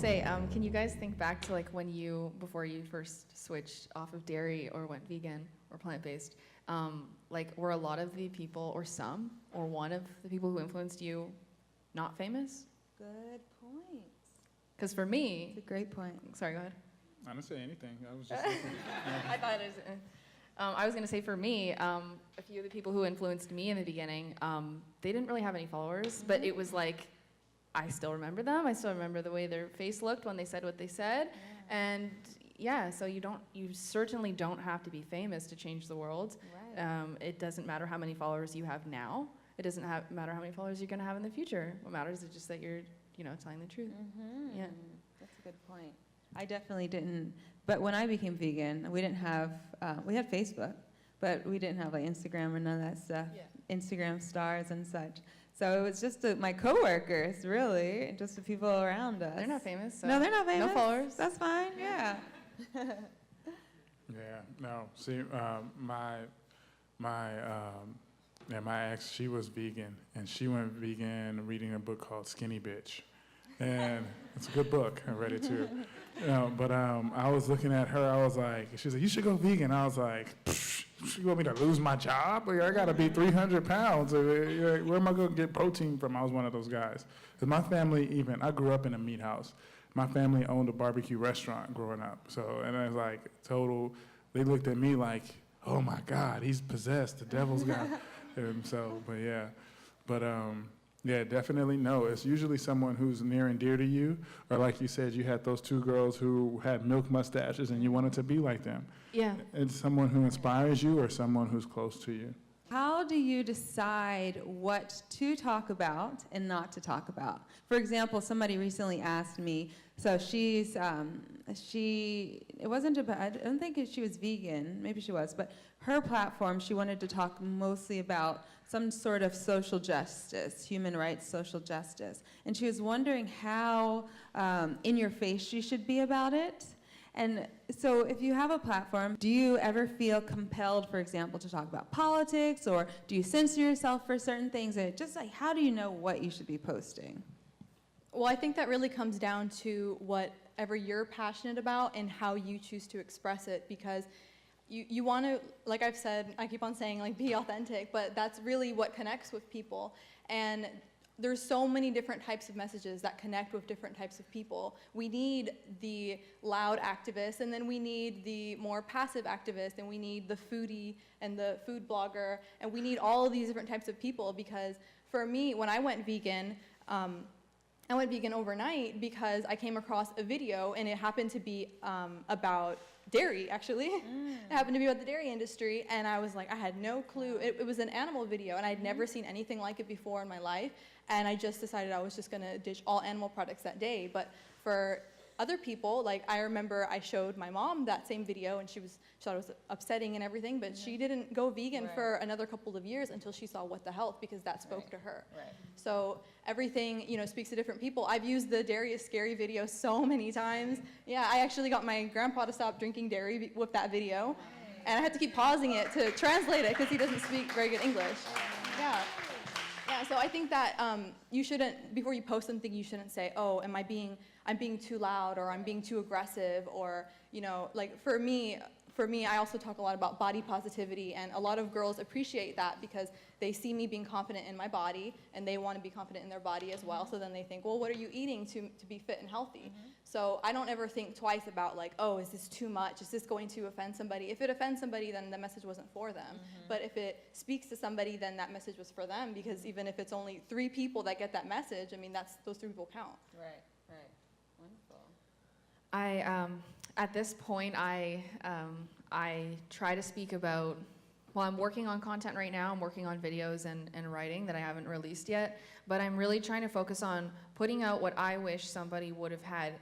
say, can you guys think back to like before you first switched off of dairy or went vegan or plant-based, like were a lot of the people or some or one of the people who influenced you not famous? Good point. Because for me, It's a great point. sorry, go ahead. I didn't say anything. I was just listening. I thought it was. I was going to say for me, a few of the people who influenced me in the beginning, they didn't really have any followers, but it was like, I still remember them. I still remember the way their face looked when they said what they said. Yeah. And yeah, so you certainly don't have to be famous to change the world. Right. It doesn't matter how many followers you have now. It doesn't matter how many followers you're going to have in the future. What matters is just that you're, telling the truth. Mm-hmm. Yeah. That's a good point. I definitely didn't. But when I became vegan, we didn't have, we had Facebook, but we didn't have like Instagram or none of that stuff. Yeah. Instagram stars and such. So it was just my coworkers, really, and just the people around us. They're not famous. So No, they're not famous. No followers. That's fine, yeah. Yeah, no. See, my ex, she was vegan, and she went vegan reading a book called Skinny Bitch, and it's a good book. I read it too. But I was looking at her. I was like, she was like, you should go vegan. I was like, you want me to lose my job? Like, I gotta be 300 pounds. Where am I gonna get protein from? I was one of those guys. 'Cause my family, I grew up in a meat house. My family owned a barbecue restaurant growing up. So, and I was like, they looked at me like, oh my God, he's possessed. The devil's got him. So, yeah, definitely no. It's usually someone who's near and dear to you, or like you said, you had those two girls who had milk mustaches and you wanted to be like them. Yeah. It's someone who inspires you or someone who's close to you. How do you decide what to talk about and not to talk about? For example, somebody recently asked me, so it wasn't about, I don't think she was vegan, maybe she was, but her platform, she wanted to talk mostly about some sort of social justice, human rights, social justice. And she was wondering how in your face she should be about it. And so if you have a platform, do you ever feel compelled, for example, to talk about politics, or do you censor yourself for certain things? And just like, how do you know what you should be posting? Well, I think that really comes down to whatever you're passionate about and how you choose to express it, because you want to, like I've said, I keep on saying, like, be authentic, but that's really what connects with people. And there's so many different types of messages that connect with different types of people. We need the loud activist, and then we need the more passive activist, and we need the foodie and the food blogger, and we need all of these different types of people, because for me, when I went vegan overnight because I came across a video, and it happened to be about dairy, actually. It happened to be about the dairy industry, and I was like, I had no clue. It was an animal video, and I'd never seen anything like it before in my life, and I just decided I was just gonna ditch all animal products that day. But for other people, like, I remember I showed my mom that same video, and she thought it was upsetting and everything, but she didn't go vegan for another couple of years until she saw What the Health, because that spoke to her. Right. So everything, speaks to different people. I've used the dairy is scary video so many times. Yeah, I actually got my grandpa to stop drinking dairy with that video, and I had to keep pausing it to translate it because he doesn't speak very good English. Yeah. Yeah, so I think that you shouldn't, before you post something, you shouldn't say, oh, I'm being too loud, or I'm being too aggressive, or, like for me, I also talk a lot about body positivity, and a lot of girls appreciate that because they see me being confident in my body, and they want to be confident in their body as well. So then they think, well, what are you eating to be fit and healthy? So I don't ever think twice about, like, oh, is this too much? Is this going to offend somebody? If it offends somebody, then the message wasn't for them. But if it speaks to somebody, then that message was for them, because even if it's only 3 people that get that message, I mean, those 3 people count. Right, right. Wonderful. At this point, I try to speak about, well, I'm working on content right now. I'm working on videos and writing that I haven't released yet, but I'm really trying to focus on putting out what I wish somebody would have had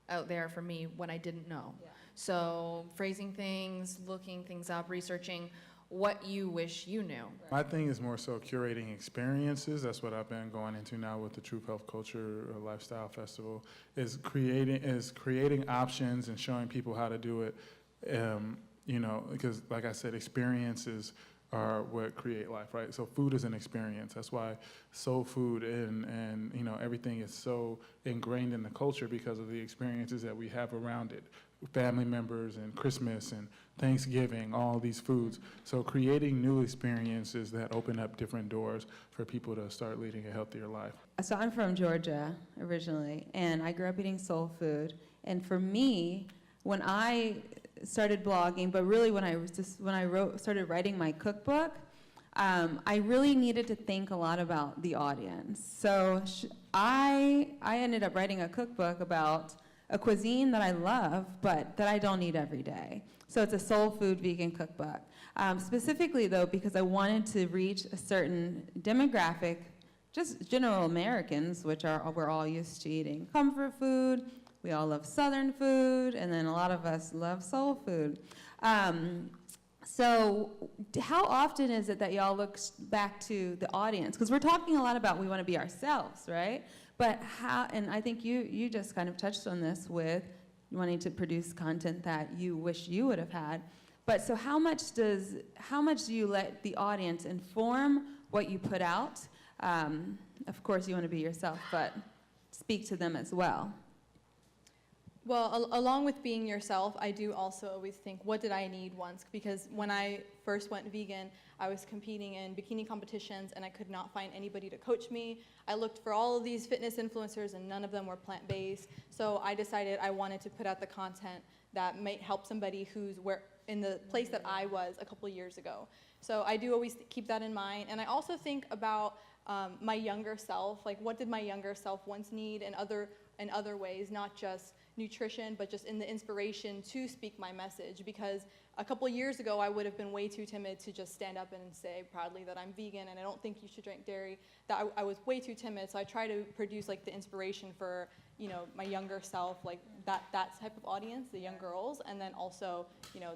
out there for me when I didn't know. Yeah. So phrasing things, looking things up, researching what you wish you knew. My thing is more so curating experiences. That's what I've been going into now with the Truth Health Culture Lifestyle Festival, is creating options and showing people how to do it. Because like I said, experiences are what create life, right? So food is an experience. That's why soul food and you know, everything is so ingrained in the culture because of the experiences that we have around it. Family members and Christmas and Thanksgiving, all these foods. So creating new experiences that open up different doors for people to start leading a healthier life. So I'm from Georgia originally, and I grew up eating soul food. And for me, when I started blogging, but really when I started writing my cookbook, I really needed to think a lot about the audience. So I ended up writing a cookbook about a cuisine that I love, but that I don't eat every day. So it's a soul food vegan cookbook. Specifically though, because I wanted to reach a certain demographic, just general Americans, which are, we're all used to eating comfort food. We all love Southern food, and then a lot of us love soul food. So how often is it that y'all look back to the audience? Because we're talking a lot about we want to be ourselves, right? But how, and I think you just kind of touched on this with wanting to produce content that you wish you would have had. But so how much do you let the audience inform what you put out? Of course, you want to be yourself, but speak to them as well. Well, along with being yourself, I do also always think, what did I need once? Because when I first went vegan, I was competing in bikini competitions and I could not find anybody to coach me. I looked for all of these fitness influencers and none of them were plant-based. So I decided I wanted to put out the content that might help somebody who's in the place that I was a couple years ago. So I do always keep that in mind. And I also think about my younger self, like what did my younger self once need in other ways, not just nutrition, but just in the inspiration to speak my message. Because a couple years ago, I would have been way too timid to just stand up and say proudly that I'm vegan and I don't think you should drink dairy. That I was way too timid, so I try to produce like the inspiration for, you know, my younger self, like that type of audience, the young girls, and then also, you know,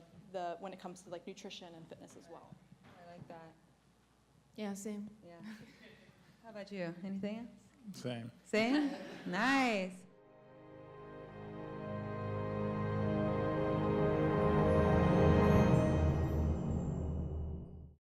when it comes to like nutrition and fitness as well. I like that. Yeah, same. Yeah. How about you? Anything else? Same. Same? Nice.